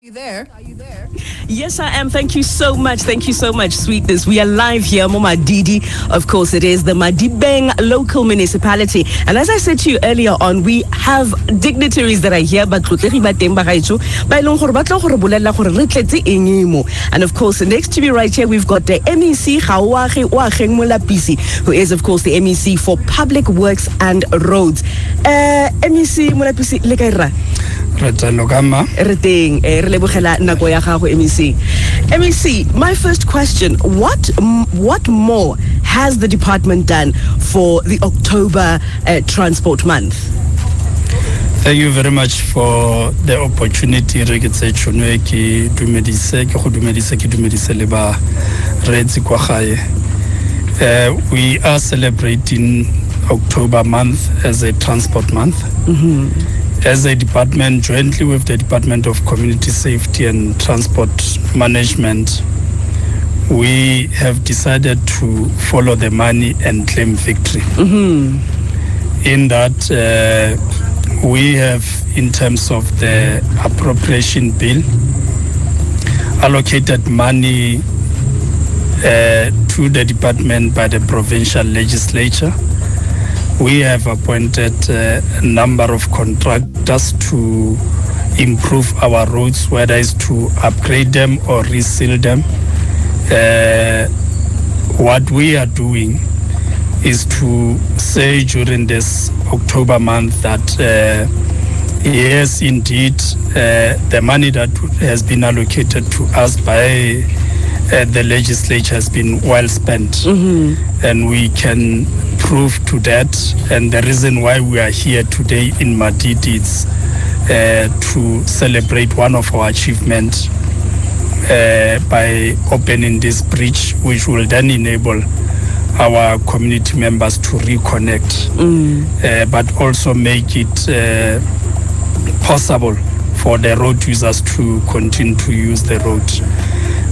You there? Are you there? Yes, I am. Thank you so much. Thank you so much, sweetness. We are live here, Madidi. Of course, it is the Madibeng local municipality. And as I said to you earlier on, we have dignitaries that are here, but and of course, next to me right here, we've got the MEC Gaoage Oageng Molapisi, who is, of course, the MEC for Public Works and Roads. MEC Molapisi, lekaira. MEC, my first question, what more has the department done for the October Transport Month? Thank you very much for the opportunity. We are celebrating October month as a transport month. Mm-hmm. As a department, jointly with the Department of Community Safety and Transport Management, we have decided to follow the money and claim victory. Mm-hmm. In that, we have, in terms of the appropriation bill, allocated money to the department by the provincial legislature. We have appointed a number of contractors to improve our roads, whether it's to upgrade them or reseal them. What we are doing is to say during this October month that yes, indeed, the money that has been allocated to us by the legislature has been well spent. Mm-hmm. And we can prove to that. And the reason why we are here today in Madidi is to celebrate one of our achievements by opening this bridge, which will then enable our community members to reconnect, but also make it possible for the road users to continue to use the road.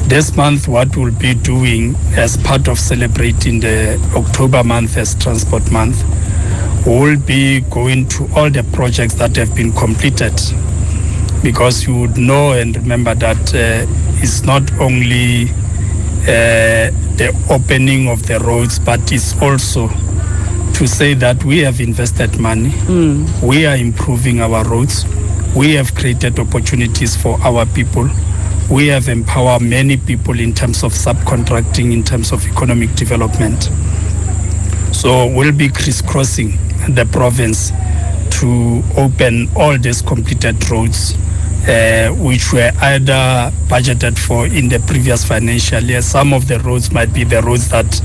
This month, what we'll be doing as part of celebrating the October month as Transport Month, we'll be going to all the projects that have been completed, because you would know and remember that it's not only the opening of the roads, but it's also to say that we have invested money, we are improving our roads, we have created opportunities for our people. We have empowered many people in terms of subcontracting, in terms of economic development. So we'll be crisscrossing the province to open all these completed roads, which were either budgeted for in the previous financial year. Some of the roads might be the roads that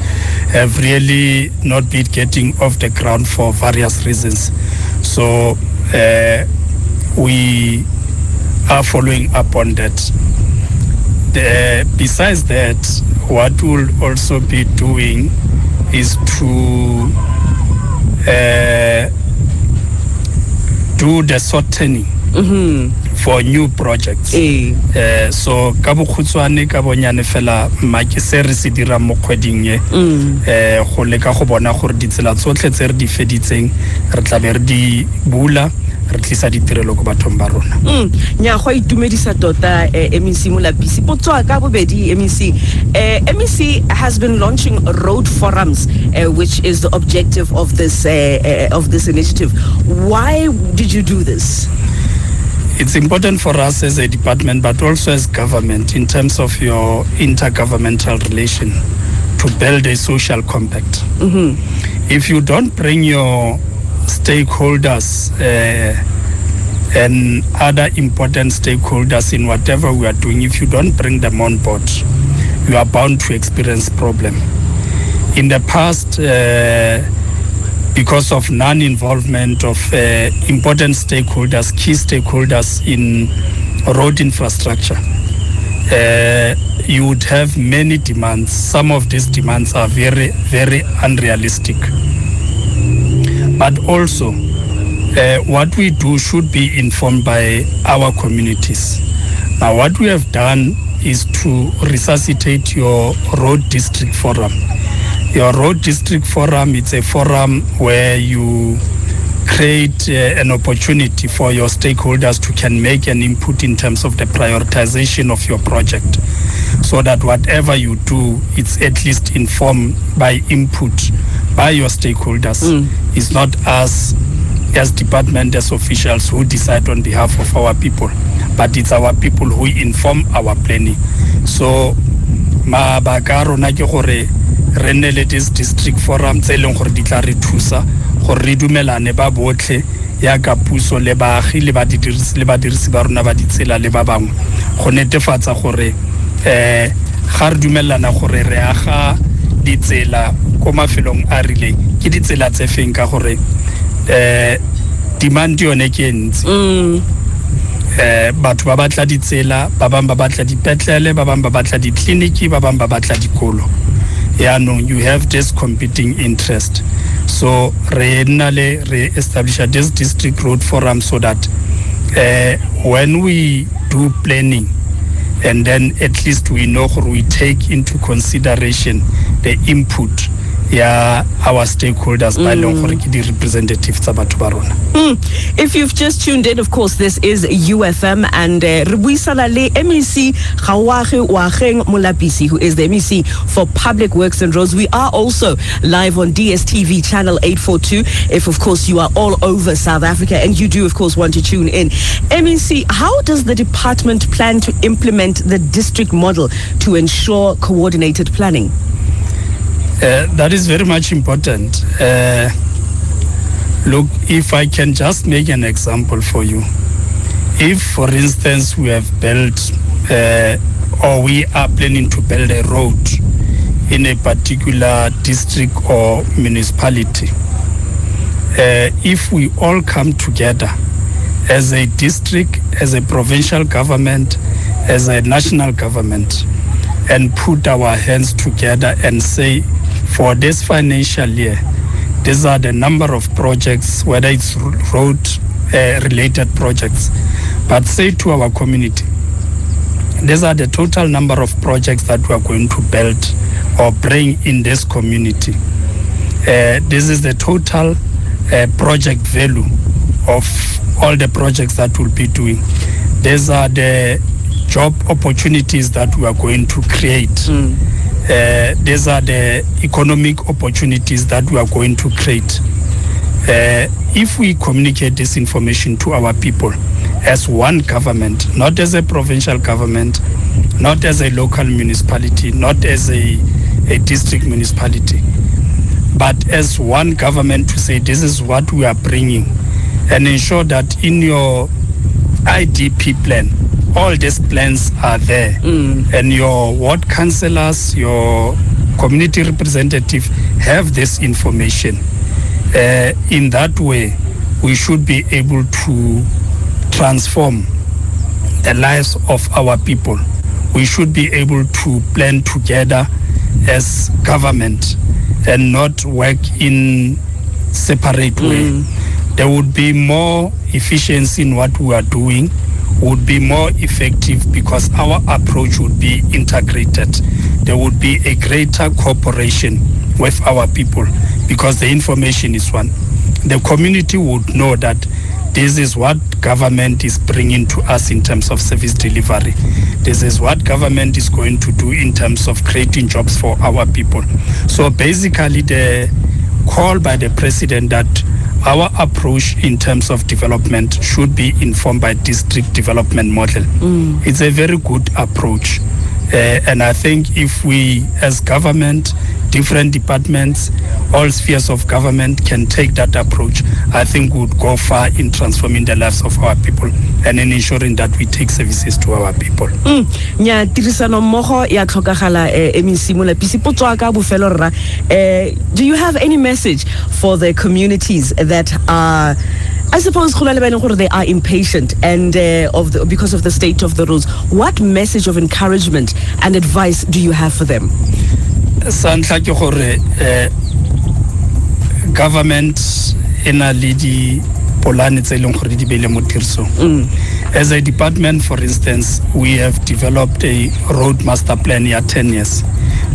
have really not been getting off the ground for various reasons. So we are following up on that. Besides that, what we'll also be doing is to do the sorting for new projects. So ka bokhutswane ka bonyane fela maki se re se dira mo kgweding ye go leka go bona gore ditsela tsotlhe tse re di feditseng re tla be re di bula re tlisa ditirelo go bathong ba rona. Nya go itumedisa tota MEC Molapisi potso ka bobedi MEC. MEC has been launching road forums, which is the objective of this initiative. Why did you do this? It's important for us as a department, but also as government, in terms of your intergovernmental relation, to build a social compact. If you don't bring your stakeholders and other important stakeholders in whatever we are doing, if you don't bring them on board, you are bound to experience problem. In the past, because of non-involvement of important stakeholders, key stakeholders in road infrastructure, you would have many demands. Some of these demands are very, very unrealistic. But also, what we do should be informed by our communities. Now, what we have done is to resuscitate your road district forum. Your road district forum, it's a forum where you create an opportunity for your stakeholders to can make an input in terms of the prioritization of your project, so that whatever you do, it's at least informed by input by your stakeholders. It's not us as department, as officials who decide on behalf of our people, but it's our people who inform our planning. So mabaka rona ke gore re nne this district forum tse leng gore di tla re thusa gore re dumelane ba botlhe ya ka puso le baagi le badirisi ba rona ba ditsela le ba bangwe go netefatsa gore ga re dumelana gore re aga ditsela ko mafelong a rileng ke ditsela tse feng ka gore demand yone ke ntsi batho ba batla ditsela ba bang ba batla dipetlele ba bang ba batla ditliniki ba bang ba batla dikolo. No, you have this competing interest. So re establish this district road forum so that when we do planning, and then at least we know we take into consideration the input our stakeholders by the representatives tsa batho ba rona. If you've just tuned in, of course, this is UFM, and Rebuisana le MEC Gaoage Oageng Molapisi, who is the MEC for Public Works and Roads. We are also live on DSTV channel 842. If, of course, you are all over South Africa and you do, of course, want to tune in. MEC, how does the department plan to implement the district model to ensure coordinated planning? That is very much important. Look, if I can just make an example for you. If, for instance, we have built or we are planning to build a road in a particular district or municipality, if we all come together as a district, as a provincial government, as a national government, and put our hands together and say, for this financial year, these are the number of projects, whether it's road related projects, but say to our community, these are the total number of projects that we are going to build or bring in this community. This is the total project value of all the projects that we'll be doing. These are the job opportunities that we are going to create. These are the economic opportunities that we are going to create. If we communicate this information to our people as one government, not as a provincial government, not as a local municipality, not as a district municipality, but as one government to say this is what we are bringing, and ensure that in your IDP plan, all these plans are there, and your ward councillors, your community representative have this information. In that way, we should be able to transform the lives of our people. We should be able to plan together as government and not work in separate way. There would be more efficiency in what we are doing, would be more effective because our approach would be integrated. There would be a greater cooperation with our people because the information is one. The community would know that this is what government is bringing to us in terms of service delivery. This is what government is going to do in terms of creating jobs for our people. So basically the call by the president that our approach in terms of development should be informed by district development model. It's a very good approach. And I think if we as government, different departments, all spheres of government can take that approach, I think we would go far in transforming the lives of our people and in ensuring that we take services to our people. Nya tirisano mmogo ya tlhokagala MEC Molapisi potso ka bofelo rra. Do you have any message for the communities that are, I suppose they are impatient and because of the state of the roads? What message of encouragement and advice do you have for them? Santla ke gore government ena le di polane tse leng gore di beile mo tirisong As a department, for instance, we have developed a road master plan here 10 years,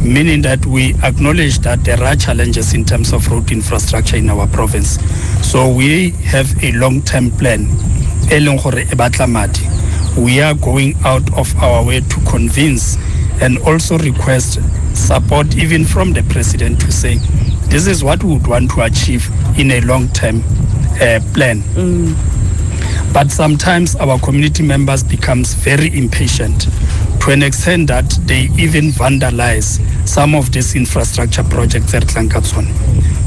meaning that we acknowledge that there are challenges in terms of road infrastructure in our province. So we have a long-term plan. We are going out of our way to convince and also request support even from the president to say, this is what we would want to achieve in a long-term plan. But sometimes our community members becomes very impatient to an extent that they even vandalize some of these infrastructure projects at Tlankatson.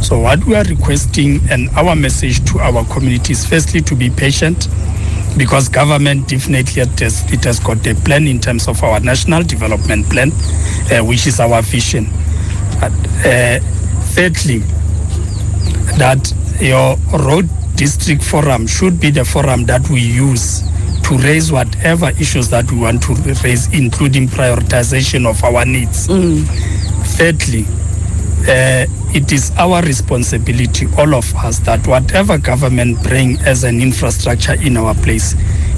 So what we are requesting, and our message to our community, is firstly to be patient, because government definitely it has got a plan in terms of our national development plan, which is our vision. Thirdly, that your road district forum should be the forum that we use to raise whatever issues that we want to raise, including prioritization of our needs. Thirdly, it is our responsibility, all of us, that whatever government bring as an infrastructure in our place,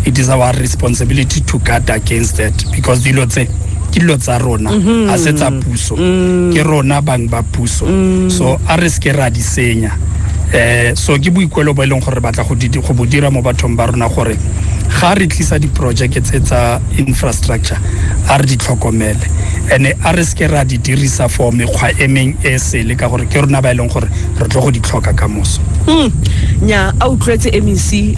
it is our responsibility to guard against that, because dilo tsa rona a se tsa puso ke rona bang ba puso, so a re ske ra di senya. So ke boikwelo bo eleng gore batla go bodira mo bathong ba rona gore ga re tlisa di projects tsa infrastructure a re di tlhokomele, ene a re ske ra di dirisa for mekgwa emeng e sele ka gore ke rona ba eleng gore re tlo go di tlhoka ka moso. Nya a utlwetse MEC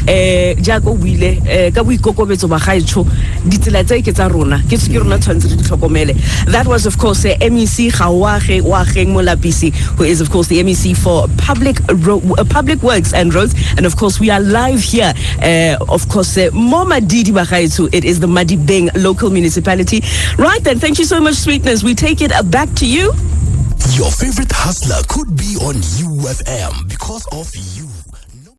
jaaka o buile ka boikokobetso ba gaetsho ditsela tse ke tsa rona ke rona tshwantse di tlhokomele. That was of course MEC Gaoage Oageng Molapisi, who is of course the MEC for public works and roads, and of course we are live here of course mo Madidi Bagaetso. It is the Madibeng local municipality. Right then, thank you so much, Sweetness. We take it back to you. Your favorite hustler could be on UFM because of you.